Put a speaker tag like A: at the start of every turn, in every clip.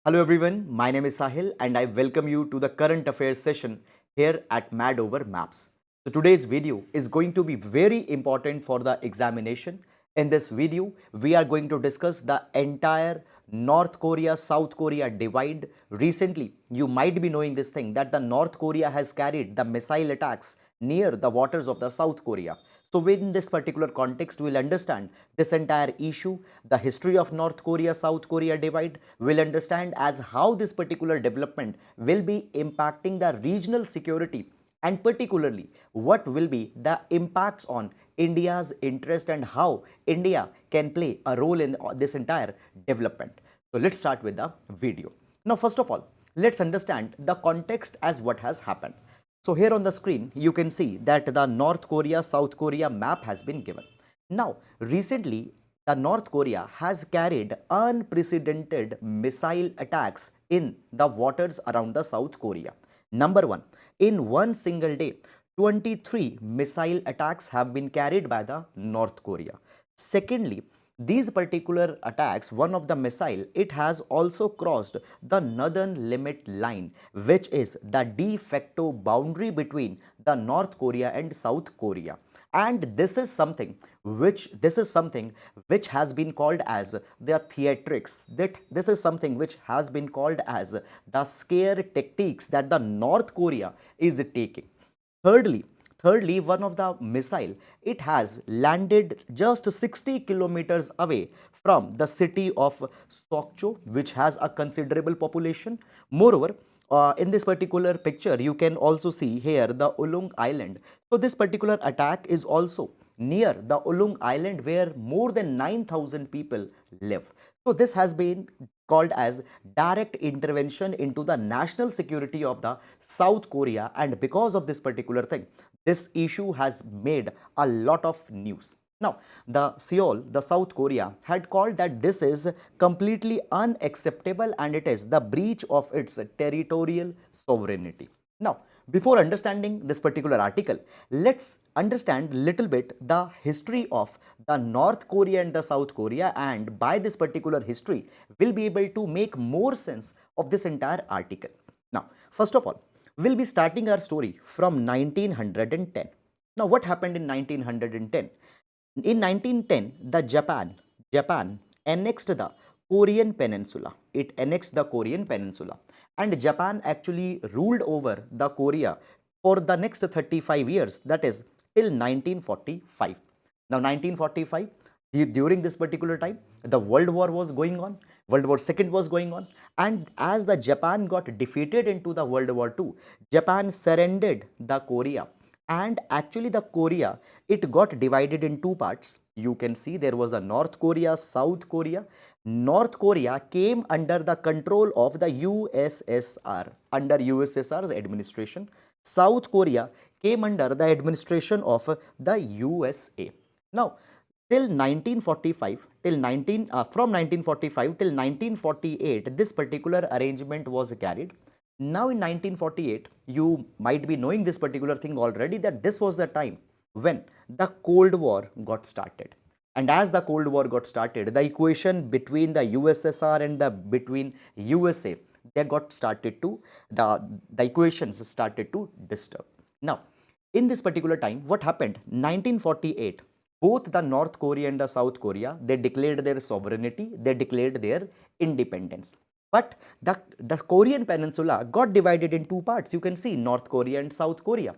A: Hello everyone, my name is Sahil and I welcome you to the current affairs session here at Mad Over Maps. So today's video is going to be very important for the examination. In this video, we are going to discuss the entire North Korea-South Korea divide. Recently, you might be knowing this thing that the North Korea has carried the missile attacks near the waters of the South Korea. So within this particular context, we'll understand this entire issue, the history of North Korea-South Korea divide. We'll understand as how this particular development will be impacting the regional security and particularly what will be the impacts on India's interest and how India can play a role in this entire development. So let's start with the video. Now, first of all, let's understand the context as what has happened. So here on the screen, you can see that the North Korea-South Korea map has been given. Now, recently, the North Korea has carried unprecedented missile attacks in the waters around the South Korea. Number one, in one single day, 23 missile attacks have been carried by the North Korea. Secondly, these particular attacks, one of the missile, it has also crossed the northern limit line, which is the de facto boundary between the North Korea and South Korea. And this is something which has been called as the theatrics. That this is something which has been called as the scare tactics that the North Korea is taking. Thirdly, one of the missile, it has landed just 60 kilometers away from the city of Sokcho, which has a considerable population. Moreover, in this particular picture, you can also see here the Ulung Island. So this particular attack is also near the Ulung Island where more than 9,000 people live. So this has been called as direct intervention into the national security of the South Korea, and because of this particular thing, this issue has made a lot of news. Now, the Seoul, the South Korea, had called that this is completely unacceptable and it is the breach of its territorial sovereignty. Now, before understanding this particular article, let's understand little bit the history of the North Korea and the South Korea, and by this particular history, we'll be able to make more sense of this entire article. Now, first of all, we'll be starting our story from 1910. Now, what happened in 1910? In 1910, the Japan annexed the Korean Peninsula. It annexed the Korean Peninsula, and Japan actually ruled over the Korea for the next 35 years, that is till 1945. Now 1945, during this particular time, the World War was going on, World War II was going on, and as the Japan got defeated into the World War II, Japan surrendered the Korea, and actually the Korea, it got divided in two parts. You can see there was the North Korea, South Korea. North Korea came under the control of the USSR, under USSR's administration. South Korea came under the administration of the USA. Now, till 1945, from 1945 till 1948, this particular arrangement was carried. Now in 1948, you might be knowing this particular thing already, that this was the time when the Cold War got started. And as the Cold War got started, the equation between the USSR and the between USA, they got started to, the equations started to disturb. Now, in this particular time, what happened? 1948, both the North Korea and the South Korea, they declared their sovereignty, they declared their independence. But the Korean Peninsula got divided in two parts. You can see North Korea and South Korea.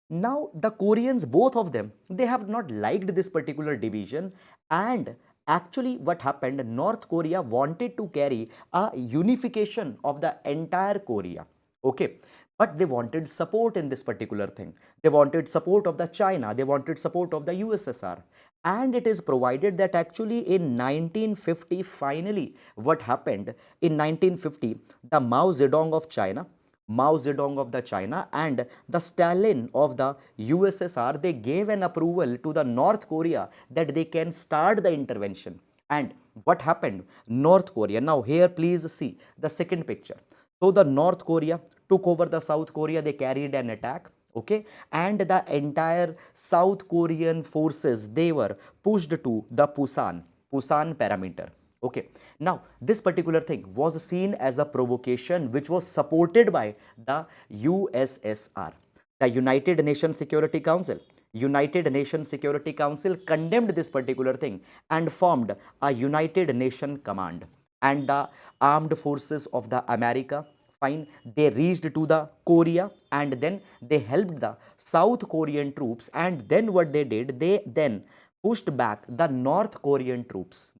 A: Now, the Koreans, both of them, they have not liked this particular division, and actually what happened, North Korea wanted to carry a unification of the entire Korea. Okay, but they wanted support in this particular thing. They wanted support of the China, they wanted support of the USSR, and it is provided that actually in 1950, finally what happened in 1950, the Mao Zedong of the China and the Stalin of the USSR, they gave an approval to the North Korea that they can start the intervention. And what happened? North Korea. Now here please see the second picture. So the North Korea took over the South Korea, they carried an attack. Okay, and the entire South Korean forces, they were pushed to the Pusan parameter. Okay, now this particular thing was seen as a provocation which was supported by the USSR, the United Nations Security Council. United Nations Security Council condemned this particular thing and formed a United Nation Command, and the armed forces of the America, fine, they reached to the Korea, and then they helped the South Korean troops, and then what they did, they then pushed back the North Korean troops,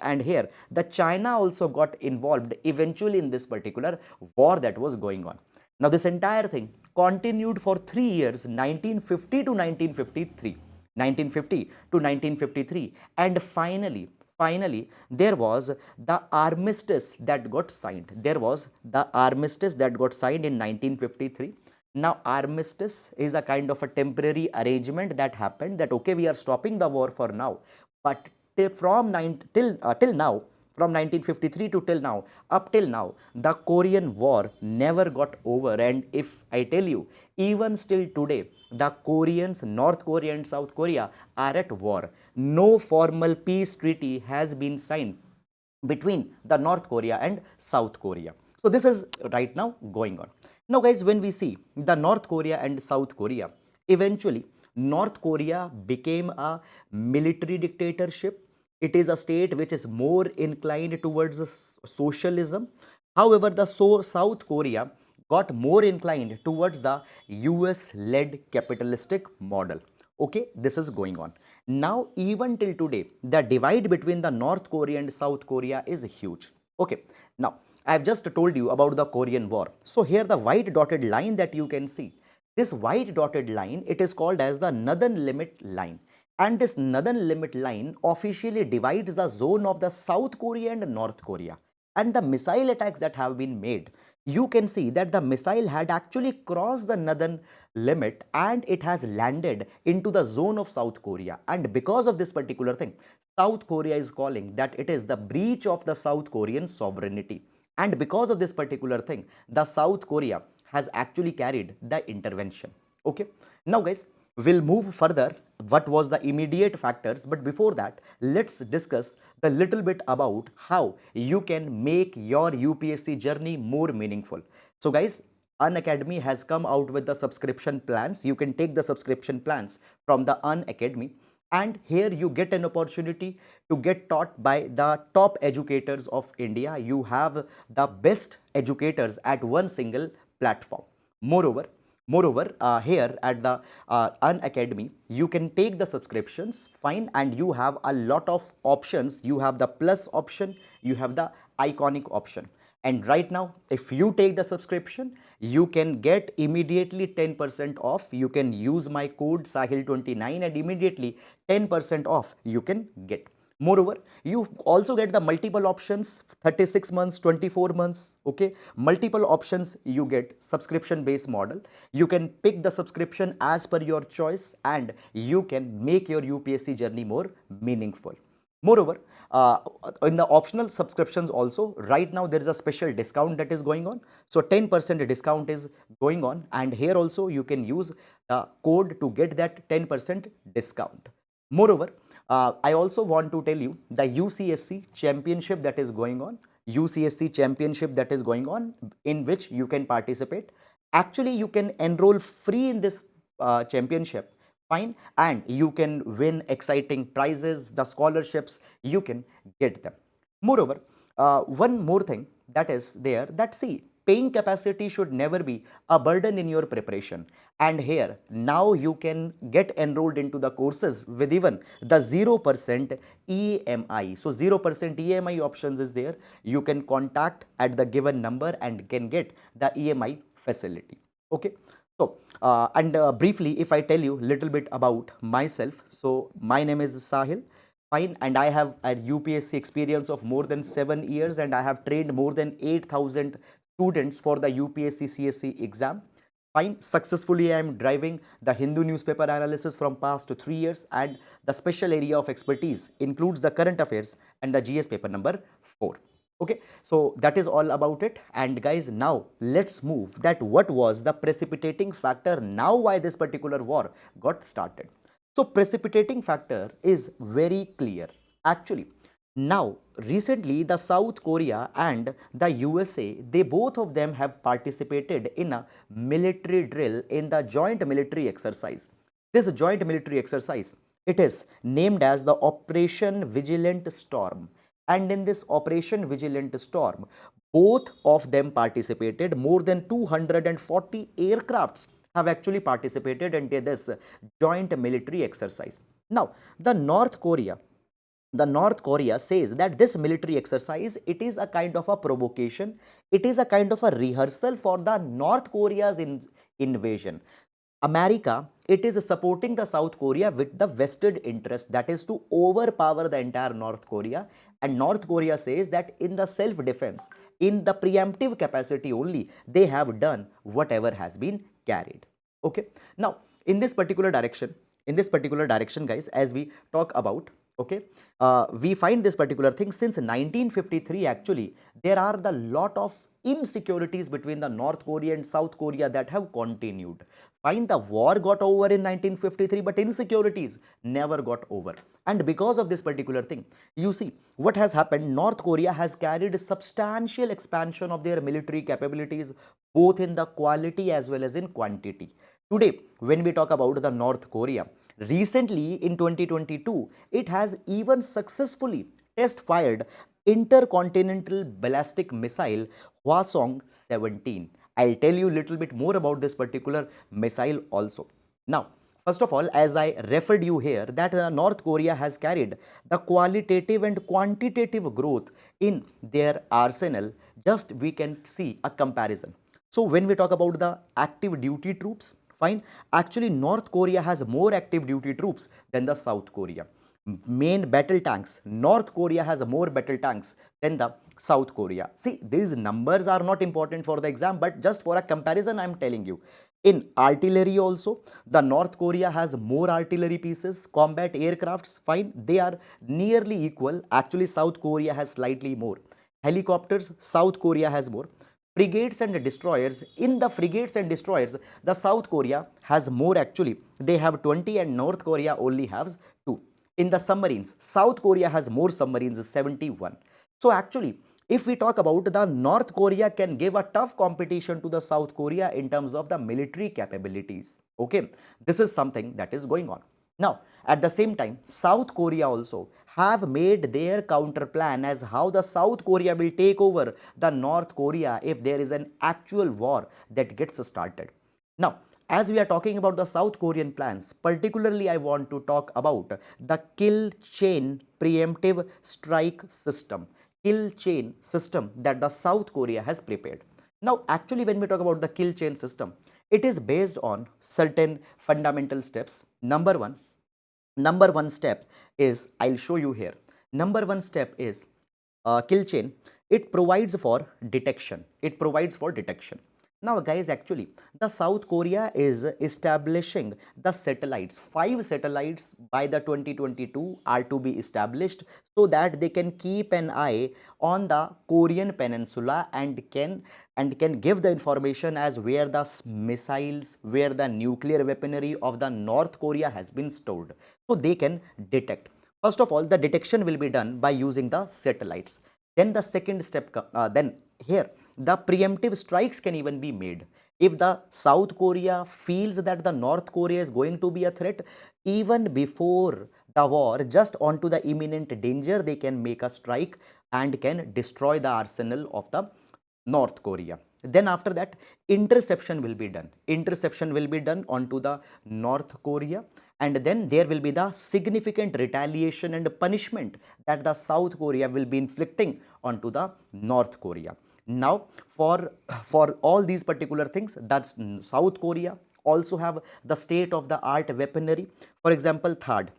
A: and here the China also got involved eventually in this particular war that was going on. Now this entire thing continued for 3 years, 1950 to 1953, 1950 to 1953, and finally there was the armistice that got signed. There was the armistice that got signed in 1953. Now armistice is a kind of a temporary arrangement that happened, that okay, we are stopping the war for now, but till now, from 1953 to till now, up till now, the Korean war never got over. And if I tell you, even still today, the Koreans, North Korea and South Korea, are at war. No formal peace treaty has been signed between the North Korea and South Korea. So this is right now going on. Now guys, when we see the North Korea and South Korea, eventually North Korea became a military dictatorship. It is a state which is more inclined towards socialism. However, the South Korea got more inclined towards the US led capitalistic model. Okay, this is going on. Now, even till today, the divide between the North Korea and South Korea is huge. Okay, now I have just told you about the Korean War. So here the white dotted line that you can see, this white dotted line, it is called as the northern limit line. And this northern limit line officially divides the zone of the South Korea and North Korea. And the missile attacks that have been made, you can see that the missile had actually crossed the northern limit and it has landed into the zone of South Korea. And because of this particular thing, South Korea is calling that it is the breach of the South Korean sovereignty. And because of this particular thing, the South Korea has actually carried the intervention. Okay, now guys, we'll move further what was the immediate factors, but before that, let's discuss a little bit about how you can make your UPSC journey more meaningful. So guys, Unacademy has come out with the subscription plans. You can take the subscription plans from the Unacademy, and here you get an opportunity to get taught by the top educators of India. You have the best educators at one single platform. Moreover, here at the Unacademy, you can take the subscriptions, fine, and you have a lot of options. You have the plus option, you have the iconic option. And right now, if you take the subscription, you can get immediately 10% off. You can use my code Sahil29 and immediately 10% off you can get. Moreover, you also get the multiple options, 36 months, 24 months, okay? Multiple options you get, subscription based model. You can pick the subscription as per your choice and you can make your UPSC journey more meaningful. Moreover, in the optional subscriptions also, right now there is a special discount that is going on. So 10% discount is going on, and here also you can use the code to get that 10% discount. Moreover, I also want to tell you the UCSC championship that is going on, UCSC championship that is going on, in which you can participate. Actually, you can enroll free in this championship, fine, and you can win exciting prizes, the scholarships, you can get them. Moreover, one more thing that is there, that see, paying capacity should never be a burden in your preparation. And here now you can get enrolled into the courses with even the 0% EMI. So 0% EMI options is there. You can contact at the given number and can get the EMI facility. Okay, so briefly, if I tell you little bit about myself, so my name is Sahil, fine, and I have a UPSC experience of more than 7 years, and I have trained more than 8,000 students for the UPSC CSE exam. Fine, successfully I am driving the Hindu newspaper analysis from past 3 years, and the special area of expertise includes the current affairs and the GS paper number 4. Okay, so that is all about it. And guys, now let's move that what was the precipitating factor, now why this particular war got started. So precipitating factor is very clear. Actually, Now, recently, the South Korea and the USA, they both of them have participated in a military drill in the joint military exercise. This joint military exercise, it is named as the Operation Vigilant Storm. And in this Operation Vigilant Storm, both of them participated. More than 240 aircrafts have actually participated in this joint military exercise. Now, the North Korea says that this military exercise, it is a kind of a provocation, it is a kind of a rehearsal for the North Korea's invasion. America, it is supporting the South Korea with the vested interest, that is to overpower the entire North Korea. And North Korea says that in the self-defense, in the preemptive capacity only, they have done whatever has been carried. Okay. Now, in this particular direction, guys, as we talk about, okay, we find this particular thing since 1953. Actually, there are the lot of insecurities between the North Korea and South Korea that have continued. Fine, the war got over in 1953, but insecurities never got over. And because of this particular thing, you see what has happened. North Korea has carried substantial expansion of their military capabilities, both in the quality as well as in quantity. Today, when we talk about the North Korea, recently in 2022, it has even successfully test fired intercontinental ballistic missile Hwasong 17. I'll tell you a little bit more about this particular missile also. Now, first of all, as I referred you here, that North Korea has carried the qualitative and quantitative growth in their arsenal. Just we can see a comparison. So when we talk about the active duty troops, fine, actually North Korea has more active duty troops than the South Korea. Main battle tanks, North Korea has more battle tanks than the South Korea. See, these numbers are not important for the exam, but just for a comparison, I am telling you. In artillery also, the North Korea has more artillery pieces, combat aircrafts, fine, they are nearly equal. Actually, South Korea has slightly more. Helicopters, South Korea has more. Frigates and destroyers, in the frigates and destroyers, the South Korea has more actually. They have 20 and North Korea only has 2. In the submarines, South Korea has more submarines, 71. So actually, if we talk about the North Korea can give a tough competition to the South Korea in terms of the military capabilities. Okay, this is something that is going on. Now, at the same time, South Korea also have made their counter plan as how the South Korea will take over the North Korea if there is an actual war that gets started. Now, as we are talking about the South Korean plans, particularly I want to talk about the kill chain preemptive strike system, kill chain system that the South Korea has prepared. Now, actually, when we talk about the kill chain system, it is based on certain fundamental steps. Number one step is, I'll show you here. Number one step is kill chain. It provides for detection. It provides for detection. Now, guys, actually, the South Korea is establishing the satellites. 5 satellites by the 2022 are to be established so that they can keep an eye on the Korean peninsula and can give the information as where the missiles, where the nuclear weaponry of the North Korea has been stored. So they can detect. First of all, the detection will be done by using the satellites. Then the second step, then here the preemptive strikes can even be made. If the South Korea feels that the North Korea is going to be a threat, even before the war, just onto the imminent danger, they can make a strike and can destroy the arsenal of the North Korea. Then after that, interception will be done. Interception will be done onto the North Korea, and then there will be the significant retaliation and punishment that the South Korea will be inflicting onto the North Korea. Now, for all these particular things, that South Korea also have the state of the art weaponry. For example, third,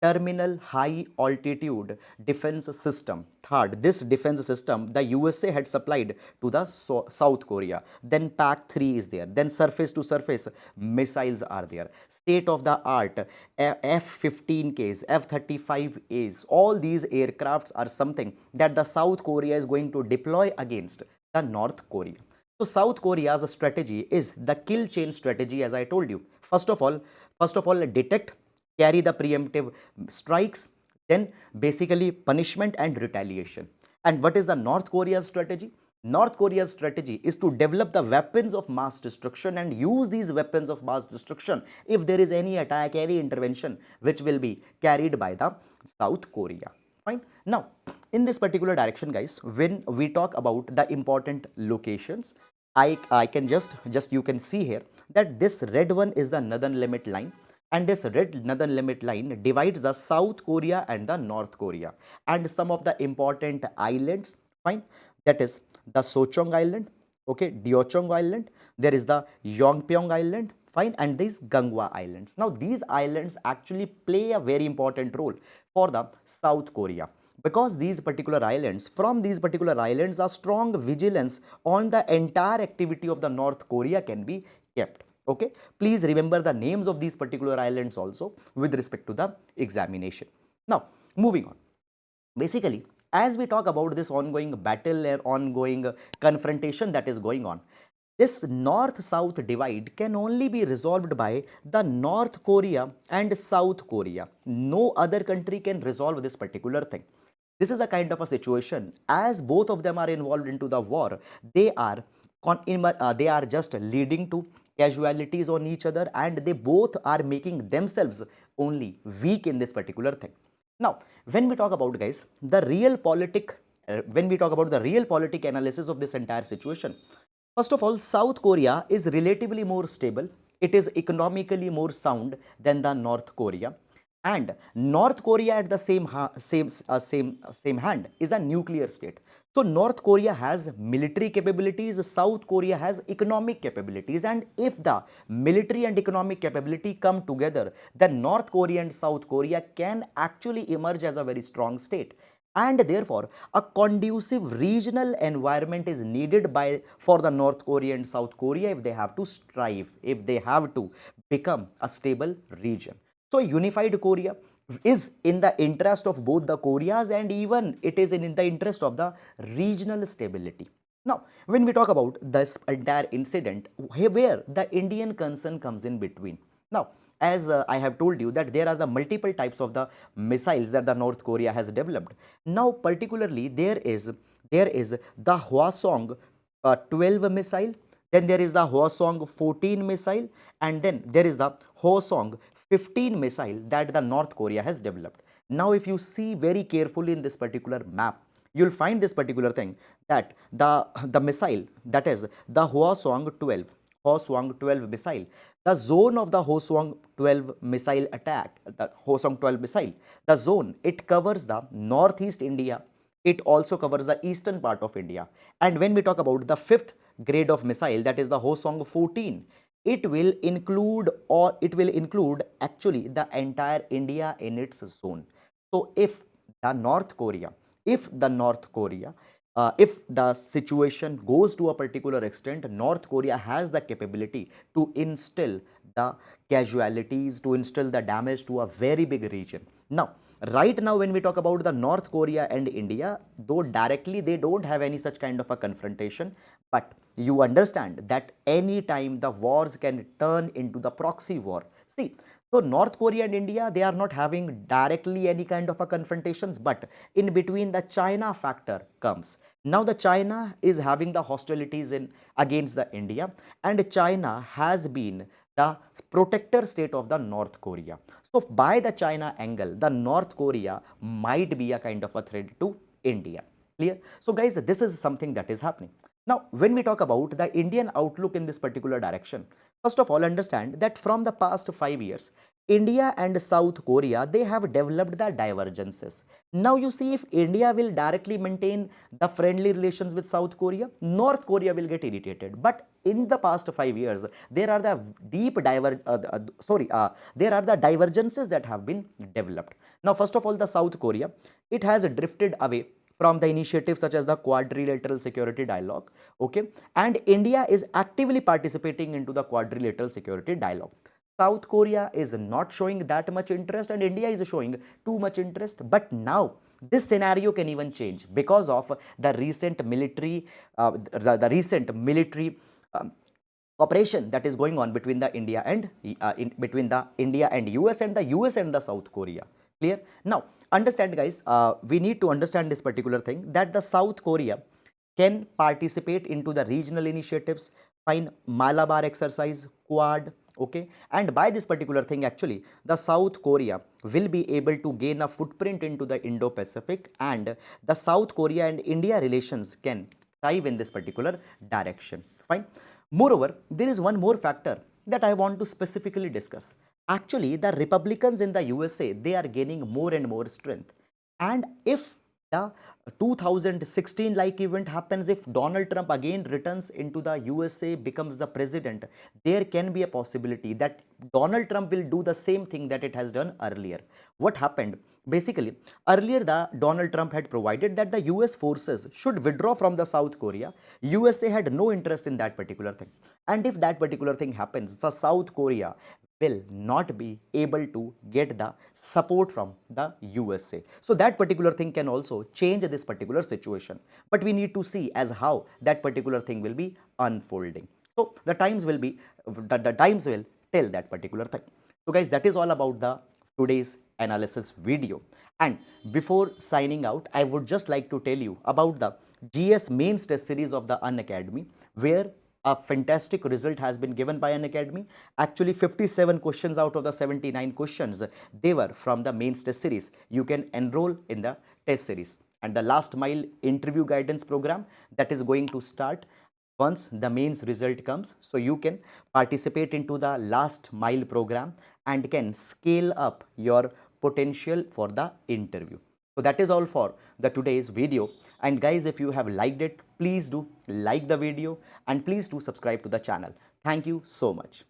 A: terminal high altitude defense system. Third, this defense system the USA had supplied to the South Korea. Then PAC-3 is there. Then surface to surface missiles are there. State of the art F-15Ks, F-35As. All these aircrafts are something that the South Korea is going to deploy against the North Korea. So South Korea's strategy is the kill chain strategy, as I told you. First of all, detect, carry the preemptive strikes, Then basically punishment and retaliation. And what is the North Korea's strategy? North Korea's strategy is to develop the weapons of mass destruction and use these weapons of mass destruction if there is any attack, any intervention which will be carried by the South Korea. Fine. Now, in this particular direction, guys, when we talk about the important locations, I can just you can see here that this red one is the northern limit line, and this red northern limit line divides the South Korea and the North Korea, and some of the important islands, fine, that is the Sochong Island, okay, Diochong Island, there is the Yongpyong Island, fine, and these Gangwa Islands. Now these islands actually play a very important role for the South Korea, because these particular islands, from these particular islands, a strong vigilance on the entire activity of the North Korea can be kept. Okay, please remember the names of these particular islands also with respect to the examination. Now moving on, basically as we talk about this ongoing battle and ongoing confrontation that is going on, this north-south divide can only be resolved by the North Korea and South Korea. No other country can resolve this particular thing. This is a kind of a situation, as both of them are involved into the war, they are they are just leading to casualties on each other, and they both are making themselves only weak in this particular thing. Now, when we talk about, guys, the real politic, when we talk about the real politic analysis of this entire situation, first of all, South Korea is relatively more stable. It is economically more sound than the North Korea, and North Korea at the same hand is a nuclear state. So North Korea has military capabilities, South Korea has economic capabilities, and if the military and economic capability come together, then North Korea and South Korea can actually emerge as a very strong state, and therefore a conducive regional environment is needed by for the North Korea and South Korea if they have to strive, if they have to become a stable region. So unified Korea is in the interest of both the Koreas, and even it is in the interest of the regional stability. Now, when we talk about this entire incident, where the Indian concern comes in between. Now, as I have told you that there are the multiple types of the missiles that the North Korea has developed. Now, particularly there is the Hwasong 12 missile, then there is the Hwasong 14 missile, and then there is the Hwasong 15 missile that the North Korea has developed. Now, if you see very carefully in this particular map, you'll find this particular thing that the missile, that is the Hwasong 12 missile, the zone of the Hwasong 12 missile attack, the Hwasong 12 missile, the zone, it covers the northeast India, it also covers the eastern part of India. And when we talk about the fifth grade of missile, that is the Hwasong 14, it will include actually the entire India in its zone. So if the North Korea, if the situation goes to a particular extent, North Korea has the capability to instill the casualties, to instill the damage to a very big region. Now, right now when we talk about the North Korea and India, though directly they don't have any such kind of a confrontation, but you understand that any time the wars can turn into the proxy war. See, so North Korea and India, they are not having directly any kind of a confrontations, but in between the China factor comes. Now the China is having the hostilities in against the India, and China has been the protector state of the North Korea. So by the China angle, the North Korea might be a kind of a threat to India. Clear? So guys, this is something that is happening. Now, when we talk about the Indian outlook in this particular direction, first of all, understand that from the past 5 years, India and South Korea, they have developed the divergences. Now you see, if India will directly maintain the friendly relations with South Korea, North Korea will get irritated. But in the past 5 years, there are the there are the divergences that have been developed. Now, first of all, the South Korea, it has drifted away from the initiatives such as the quadrilateral security dialogue, okay, and India is actively participating into the quadrilateral security dialogue. South Korea is not showing that much interest and India is showing too much interest, but now this scenario can even change because of the recent military um, operation that is going on between the India and between the India and US and the US and the South Korea. Clear? Now, understand guys, we need to understand this particular thing, that the South Korea can participate into the regional initiatives, fine, Malabar exercise, Quad, okay? And by this particular thing, actually, the South Korea will be able to gain a footprint into the Indo-Pacific, and the South Korea and India relations can thrive in this particular direction, fine? Moreover, there is one more factor that I want to specifically discuss. Actually, the Republicans in the USA, they are gaining more and more strength. And if the 2016 like event happens, if Donald Trump again returns into the USA, becomes the president, there can be a possibility that Donald Trump will do the same thing that it has done earlier. What happened? Basically, earlier the Donald Trump had provided that the US forces should withdraw from the South Korea. USA had no interest in that particular thing. And if that particular thing happens, the South Korea will not be able to get the support from the USA. So that particular thing can also change this particular situation. But we need to see as how that particular thing will be unfolding. So the times will tell that particular thing. So guys, that is all about the today's analysis video. And before signing out, I would just like to tell you about the GS mains test series of the Unacademy, where a fantastic result has been given by Unacademy. Actually, 57 questions out of the 79 questions, they were from the mains test series. You can enroll in the test series. And the last mile interview guidance program, that is going to start once the mains result comes. So you can participate into the last mile program and can scale up your potential for the interview. So that is all for the today's video. And guys, if you have liked it, please do like the video and please do subscribe to the channel. Thank you so much.